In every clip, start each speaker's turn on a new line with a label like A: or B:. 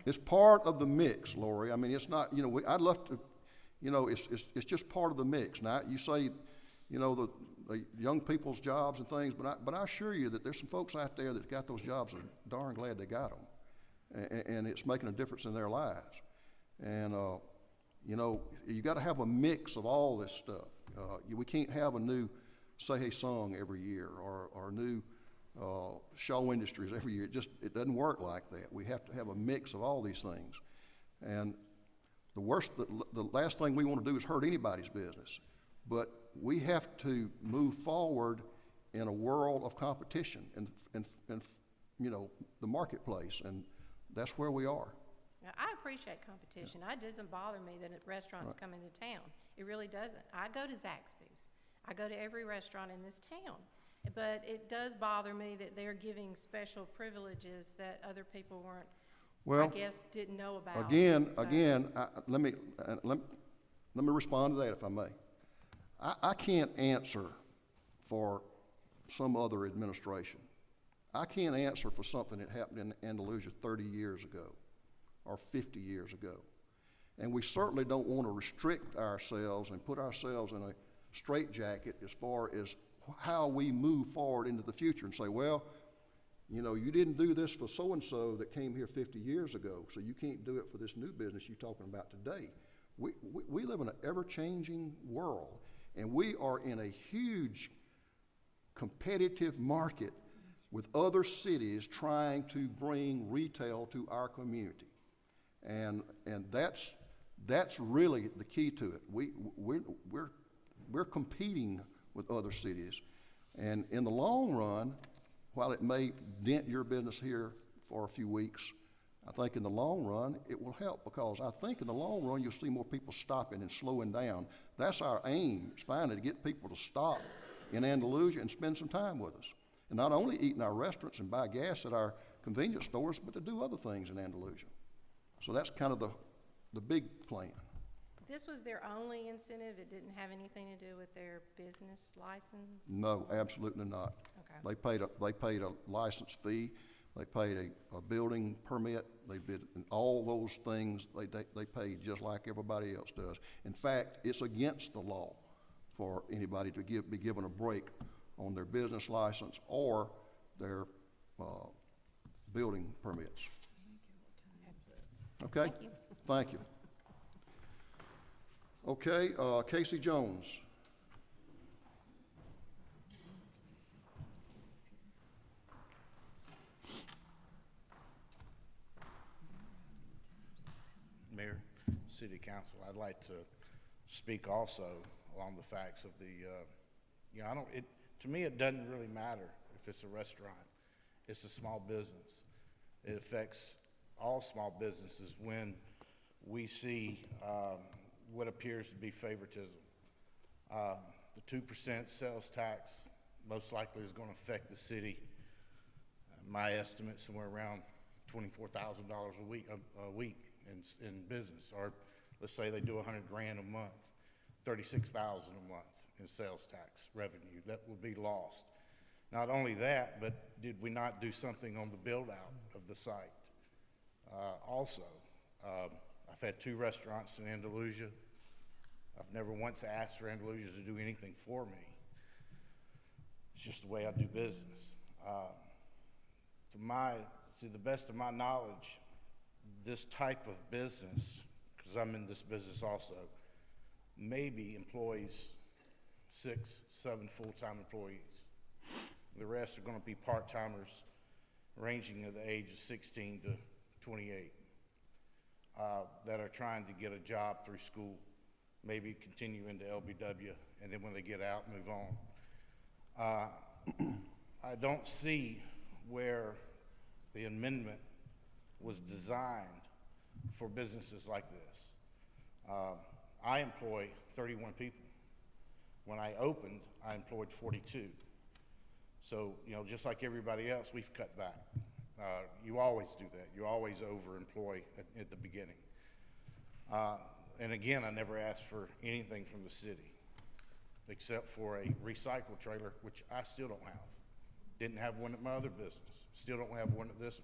A: It's part of the mix, Lori. I mean, it's not, I'd love to, it's just part of the mix. Now, you say, the young people's jobs and things, but I assure you that there's some folks out there that got those jobs and are darn glad they got them. And it's making a difference in their lives. And, you got to have a mix of all this stuff. We can't have a new Say Hey song every year or new show industries every year. It doesn't work like that. We have to have a mix of all these things. And the last thing we want to do is hurt anybody's business. But we have to move forward in a world of competition and the marketplace, and that's where we are.
B: Now, I appreciate competition. It doesn't bother me that restaurants come into town. It really doesn't. I go to Zaxby's. I go to every restaurant in this town. But it does bother me that they're giving special privileges that other people weren't, I guess, didn't know about.
A: Let me respond to that if I may. I can't answer for some other administration. I can't answer for something that happened in Andalusia 30 years ago or 50 years ago. And we certainly don't want to restrict ourselves and put ourselves in a straitjacket as far as how we move forward into the future and say, well, you didn't do this for so-and-so that came here 50 years ago, so you can't do it for this new business you're talking about today. We live in an ever-changing world, and we are in a huge competitive market with other cities trying to bring retail to our community. And that's really the key to it. We're competing with other cities, and in the long run, while it may dent your business here for a few weeks, I think in the long run it will help, because I think in the long run you'll see more people stopping and slowing down. That's our aim, is finally to get people to stop in Andalusia and spend some time with us, and not only eat in our restaurants and buy gas at our convenience stores, but to do other things in Andalusia. So that's kind of the big plan.
B: This was their only incentive? It didn't have anything to do with their business license?
A: No, absolutely not.
B: Okay.
A: They paid a license fee. They paid a building permit. They did all those things. They paid just like everybody else does. In fact, it's against the law for anybody to be given a break on their business license or their building permits. Okay?
B: Thank you.
A: Thank you. Okay, Casey Jones.
C: Mayor, City Council, I'd like to speak also along the facts of the, to me it doesn't really matter if it's a restaurant. It's a small business. It affects all small businesses when we see what appears to be favoritism. The 2% sales tax most likely is going to affect the city. My estimate, somewhere around $24,000 a week in business, or let's say they do $100,000 a month, $36,000 a month in sales tax revenue that will be lost. Not only that, but did we not do something on the build out of the site? Also, I've had 2 restaurants in Andalusia. I've never once asked for Andalusia to do anything for me. It's just the way I do business. To the best of my knowledge, this type of business, because I'm in this business also, maybe employs 6, 7 full-time employees. The rest are going to be part-timers ranging of the age of 16 to 28 that are trying to get a job through school, maybe continue into LBW, and then when they get out, move on. I don't see where the amendment was designed for businesses like this. I employ 31 people. When I opened, I employed 42. So, just like everybody else, we've cut back. You always do that. You always overemploy at the beginning. And again, I never asked for anything from the city except for a recycle trailer, which I still don't have. Didn't have one at my other business. Still don't have one at this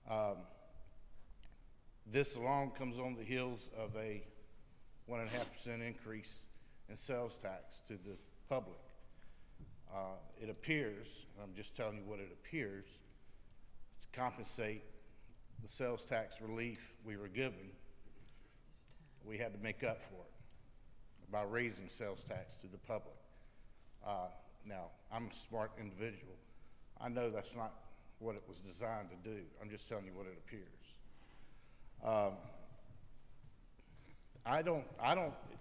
C: one. This along comes on the heels of a 1.5% increase in sales tax to the public. It appears, and I'm just telling you what it appears, to compensate the sales tax relief we were given, we had to make up for it by raising sales tax to the public. Now, I'm a smart individual. I know that's not what it was designed to do. I'm just telling you what it appears.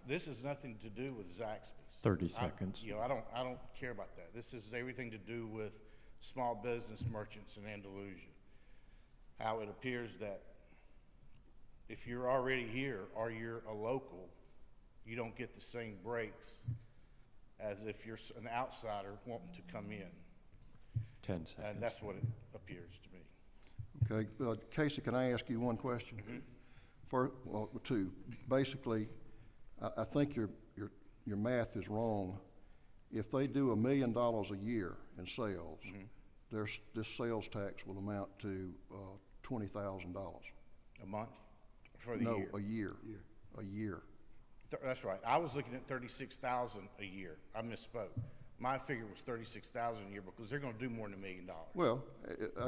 C: This has nothing to do with Zaxby's.
D: 30 seconds.
C: I don't care about that. This is everything to do with small business merchants in Andalusia. How it appears that if you're already here or you're a local, you don't get the same breaks as if you're an outsider wanting to come in.
D: 10 seconds.
C: And that's what it appears to me.
A: Okay, Casey, can I ask you one question? Well, two. Basically, I think your math is wrong. If they do $1 million a year in sales, this sales tax will amount to $20,000.
C: A month for the
A: No,
C: year?
A: a year. A year.
C: That's right. I was looking at 36,000 a year. I misspoke. My figure was 36,000 a year because they're going to do more than $1 million.
A: Well,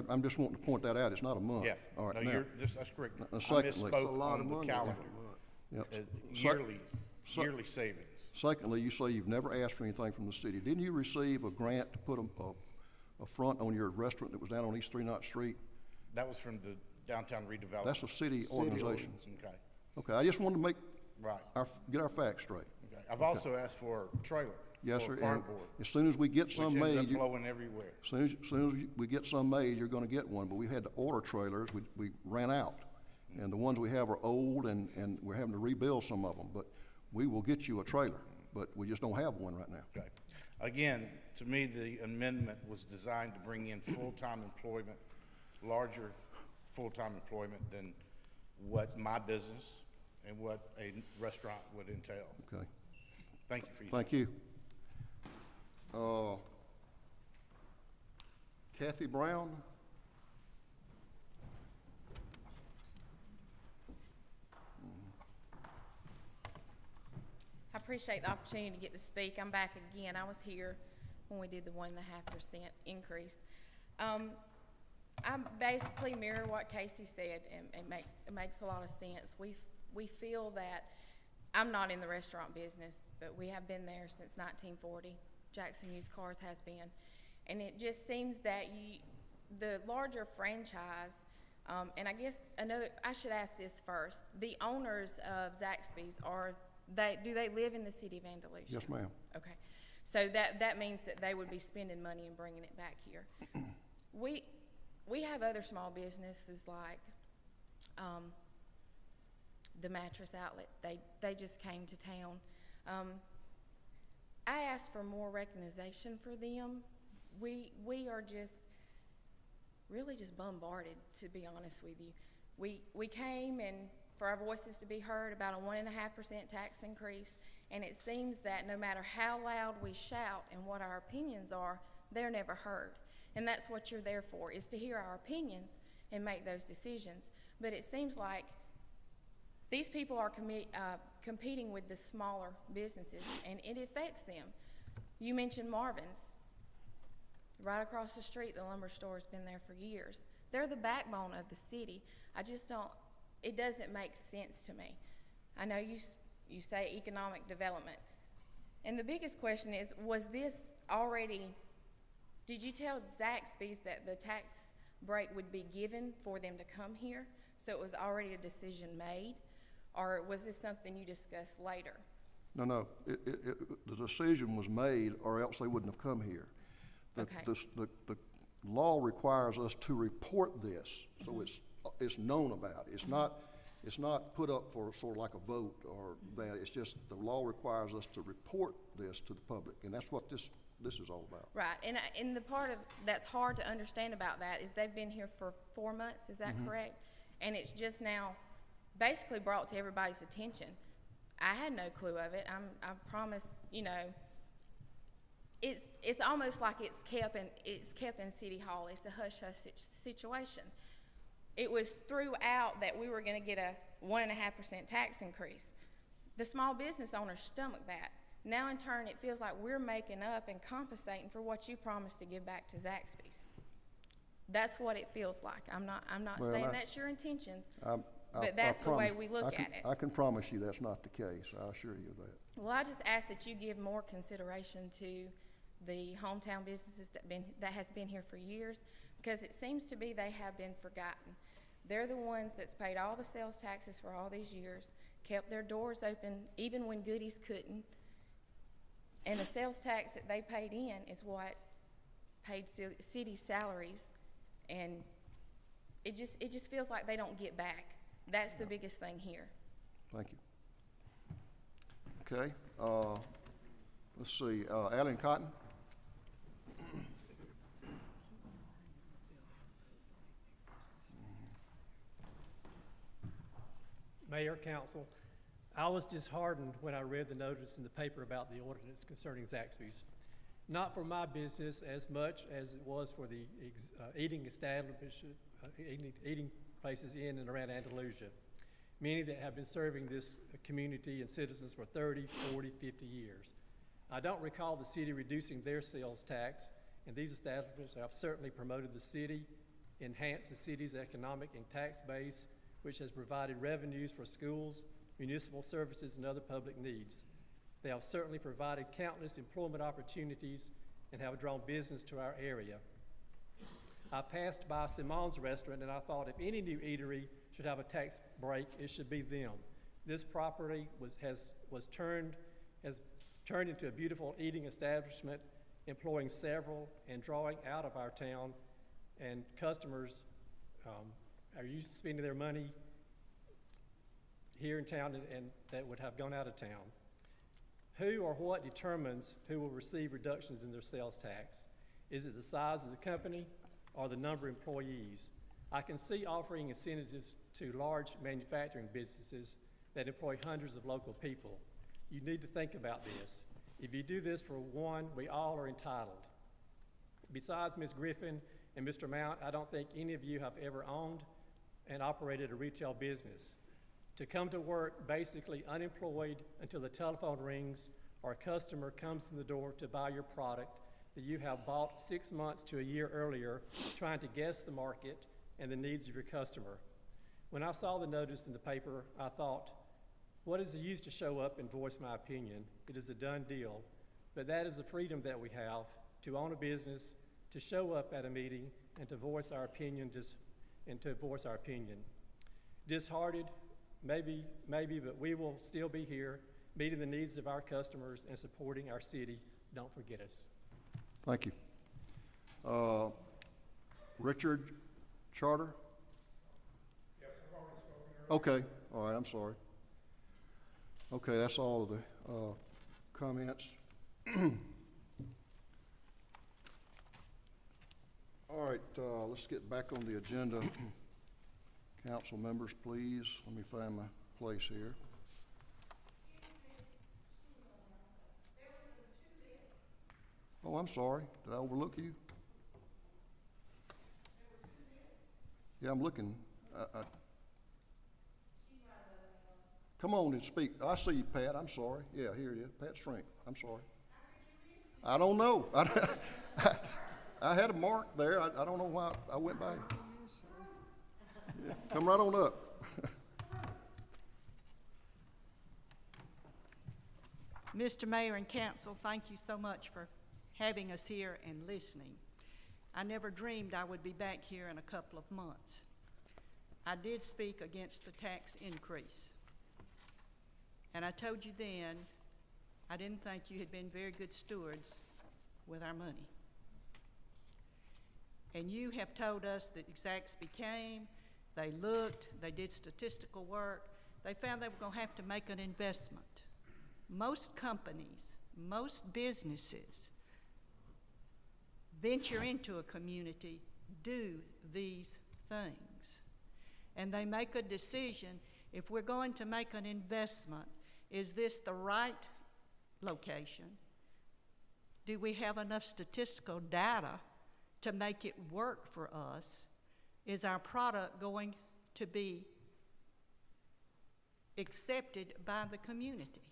A: I'm just wanting to point that out. It's not a month.
C: Yeah.
A: All right.
C: No,
A: Now,
C: that's correct. I
A: secondly-
C: misspoke on the calendar.
A: yep.
C: Yearly savings.
A: Secondly, you say you've never asked for anything from the city. Didn't you receive a grant to put a front on your restaurant that was down on East 3 Knott Street?
C: That was from the downtown redevelopment.
A: That's a city organization.
C: Okay,
A: Okay, I just wanted to
C: right.
A: get our facts straight.
C: Okay. I've also asked for a trailer.
A: Yes,
C: for
A: sir.
C: a
A: And
C: cardboard,
A: as soon as we get
C: which
A: some
C: ends
A: made,
C: up blowing everywhere.
A: soon as we get some made, you're gonna get one, but we had to order trailers, we ran out. And the ones we have are old and we're having to rebuild some of them, but we will get you a trailer, but we just don't have one right now.
C: Okay. Again, to me, the amendment was designed to bring in full-time employment, larger full-time employment than what my business and what a restaurant would entail.
A: Okay,
C: Thank you for your time.
A: thank you. Kathy Brown?
E: I appreciate the opportunity to get to speak. I'm back again. I was here when we did the 1.5% increase. I basically mirror what Casey said, and it makes a lot of sense. We feel that, I'm not in the restaurant business, but we have been there since 1940. Jackson Used Cars has been. And it just seems that the larger franchise, and I guess I should ask this first. The owners of Zaxby's, do they live in the city of Andalusia?
A: Yes, ma'am.
E: Okay. So that means that they would be spending money and bringing it back here. We have other small businesses like the mattress outlet. They just came to town. I asked for more recognition for them. We are really just bombarded, to be honest with you. We came and for our voices to be heard about a 1.5% tax increase, and it seems that no matter how loud we shout and what our opinions are, they're never heard. And that's what you're there for, is to hear our opinions and make those decisions. But it seems like these people are competing with the smaller businesses, and it affects them. You mentioned Marvin's. Right across the street, the lumber store has been there for years. They're the backbone of the city. It doesn't make sense to me. I know you say economic development. And the biggest question is, did you tell Zaxby's that the tax break would be given for them to come here? So it was already a decision made? Or was this something you discussed later?
A: No, the decision was made or else they wouldn't have come here.
E: Okay.
A: The law requires us to report this, so it's known about. It's not put up for sort of like a vote or that. It's just the law requires us to report this to the public, and that's what this is all about.
E: Right, and the part of that's hard to understand about that is they've been here for 4 months, is that correct? And it's just now basically brought to everybody's attention. I had no clue of it. I promise, it's almost like it's kept in City Hall. It's a hush-hush situation. It was throughout that we were gonna get a 1.5% tax increase. The small business owners stomach that. Now in turn, it feels like we're making up and compensating for what you promised to give back to Zaxby's. That's what it feels like. I'm not
A: Well,
E: saying
A: I-
E: that's your intentions,
A: I
E: but that's the way
A: promise-
E: we look at it.
A: I can promise you that's not the case, I assure you of that.
E: Well, I just ask that you give more consideration to the hometown businesses that has been here for years, because it seems to be they have been forgotten. They're the ones that's paid all the sales taxes for all these years, kept their doors open even when Goodies couldn't. And the sales tax that they paid in is what paid city salaries, and it just feels like they don't get back. That's the biggest thing here.
A: Thank you. Okay, let's see, Alan Cotton?
F: Mayor, council, I was disheartened when I read the notice in the paper about the ordinance concerning Zaxby's. Not for my business as much as it was for the eating establishment, eating places in and around Andalusia. Many that have been serving this community and citizens for 30, 40, 50 years. I don't recall the city reducing their sales tax, and these establishments have certainly promoted the city, enhanced the city's economic and tax base, which has provided revenues for schools, municipal services, and other public needs. They have certainly provided countless employment opportunities and have drawn business to our area. I passed by Simon's restaurant and I thought if any new eatery should have a tax break, it should be them. This property has turned into a beautiful eating establishment, employing several and drawing out of our town, and customers are used to spending their money here in town and that would have gone out of town. Who or what determines who will receive reductions in their sales tax? Is it the size of the company or the number of employees? I can see offering incentives to large manufacturing businesses that employ hundreds of local people. You need to think about this. If you do this for one, we all are entitled. Besides Ms. Griffin and Mr. Mount, I don't think any of you have ever owned and operated a retail business. To come to work basically unemployed until the telephone rings or a customer comes in the door to buy your product that you have bought 6 months to a year earlier, trying to guess the market and the needs of your customer. When I saw the notice in the paper, I thought, what is the use to show up and voice my opinion? It is a done deal. But that is the freedom that we have to own a business, to show up at a meeting, and to voice our opinion. Disheartened, maybe, but we will still be here, meeting the needs of our customers and supporting our city. Don't forget us.
A: Thank you. Richard Charter?
G: Yes, I've already spoken earlier.
A: Okay, all right, I'm sorry. Okay, that's all of the comments. All right, let's get back on the agenda. Council members, please, let me find my place here. Oh, I'm sorry, did I overlook you? Yeah, I'm looking. Come on and speak. I see you, Pat, I'm sorry. Yeah, here it is, Pat Strink, I'm sorry. I don't know. I had a mark there, I don't know why I went by. Yeah, come right on up.
H: Mr. Mayor and Council, thank you so much for having us here and listening. I never dreamed I would be back here in a couple of months. I did speak against the tax increase. And I told you then, I didn't think you had been very good stewards with our money. And you have told us that Zaxby came, they looked, they did statistical work, they found they were going to have to make an investment. Most companies, most businesses venture into a community, do these things. And they make a decision, if we're going to make an investment, is this the right location? Do we have enough statistical data to make it work for us? Is our product going to be accepted by the community?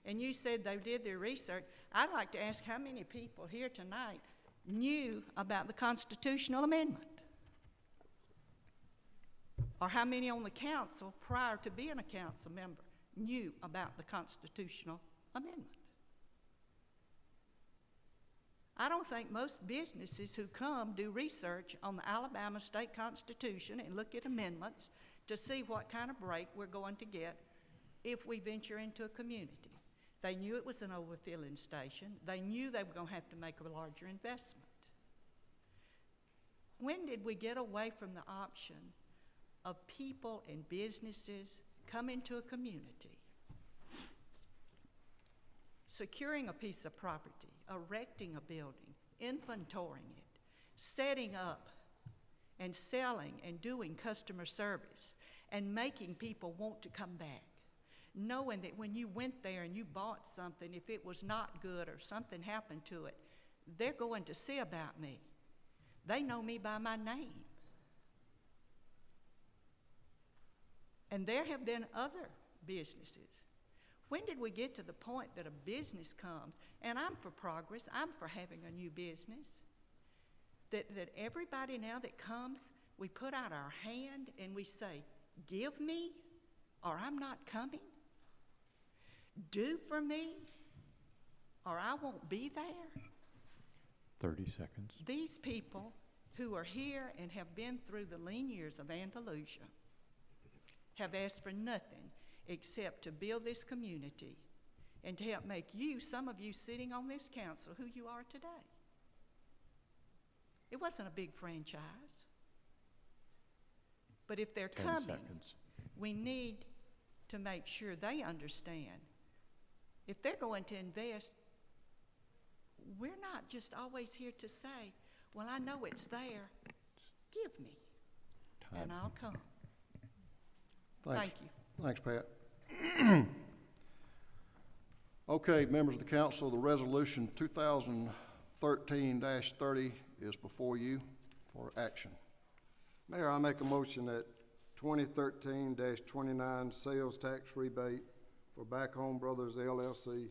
H: And you said they did their research. I'd like to ask how many people here tonight knew about the constitutional amendment? Or how many on the council prior to being a council member knew about the constitutional amendment? I don't think most businesses who come do research on the Alabama state constitution and look at amendments to see what kind of break we're going to get if we venture into a community. They knew it was an overfilling station. They knew they were going to have to make a larger investment. When did we get away from the option of people and businesses coming to a community, securing a piece of property, erecting a building, inventorying it, setting up and selling and doing customer service, and making people want to come back, knowing that when you went there and you bought something, if it was not good or something happened to it, they're going to see about me. They know me by my name. And there have been other businesses. When did we get to the point that a business comes, and I'm for progress, I'm for having a new business, that everybody now that comes, we put out our hand and we say, give me, or I'm not coming. Do for me, or I won't be there.
D: 30 seconds.
H: These people who are here and have been through the lean years of Andalusia have asked for nothing except to build this community and to help make you, some of you sitting on this council, who you are today. It wasn't a big franchise. But if they're
D: 10
H: coming,
D: seconds.
H: we need to make sure they understand. If they're going to invest, we're not just always here to say, well, I know it's there. Give me,
D: Time.
H: and I'll come.
A: Thanks.
H: Thank you.
A: Thanks, Pat. Okay, members of the council, the resolution 2013-30 is before you for action.
G: Mayor, I make a motion that 2013-29 sales tax rebate for Back Home Brothers LLC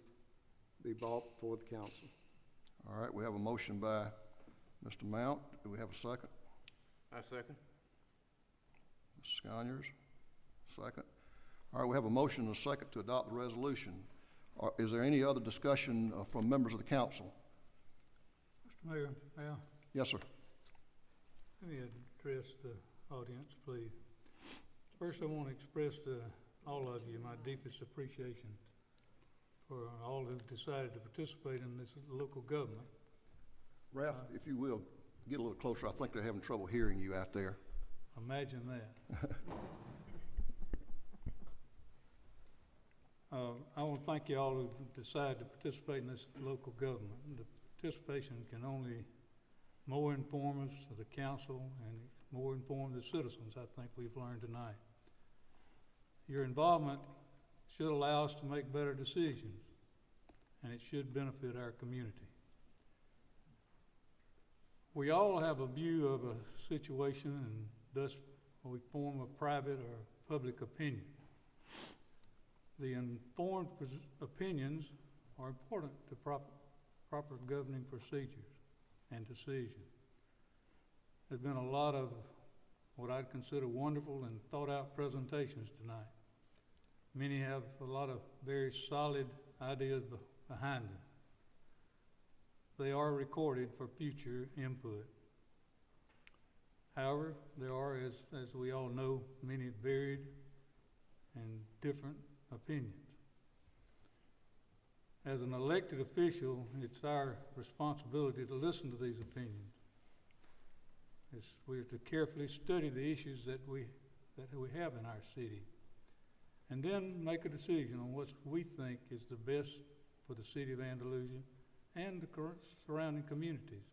G: be brought before the council.
A: All right, we have a motion by Mr. Mount. Do we have a second?
C: I second.
A: Mr. Sconyers, second. All right, we have a motion and a second to adopt the resolution. Is there any other discussion from members of the council?
I: Mr. Mayor,
A: Yes, sir.
I: let me address the audience, please. First, I want to express to all of you my deepest appreciation for all who've decided to participate in this local government.
A: Ralph, if you will, get a little closer. I think they're having trouble hearing you out there.
I: Imagine that. I want to thank you all who decided to participate in this local government. The participation can only more inform us of the council and more inform the citizens, I think we've learned tonight. Your involvement should allow us to make better decisions, and it should benefit our community. We all have a view of a situation, and thus we form a private or public opinion. The informed opinions are important to proper governing procedures and decisions. There's been a lot of what I'd consider wonderful and thought-out presentations tonight. Many have a lot of very solid ideas behind them. They are recorded for future input. However, there are, as we all know, many varied and different opinions. As an elected official, it's our responsibility to listen to these opinions. We're to carefully study the issues that we have in our city, and then make a decision on what we think is the best for the city of Andalusia and the surrounding communities.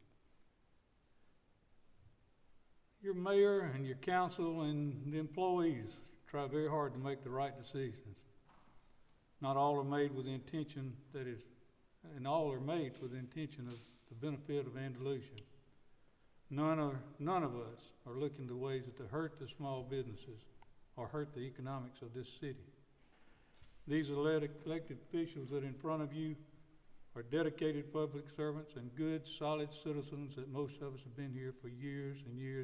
I: Your mayor and your council and the employees try very hard to make the right decisions. Not all are made with the intention and all are made with the intention of the benefit of Andalusia. none of us are looking to ways to hurt the small businesses or hurt the economics of this city. These elected officials that are in front of you are dedicated public servants and good, solid citizens that most of us have been here for years and years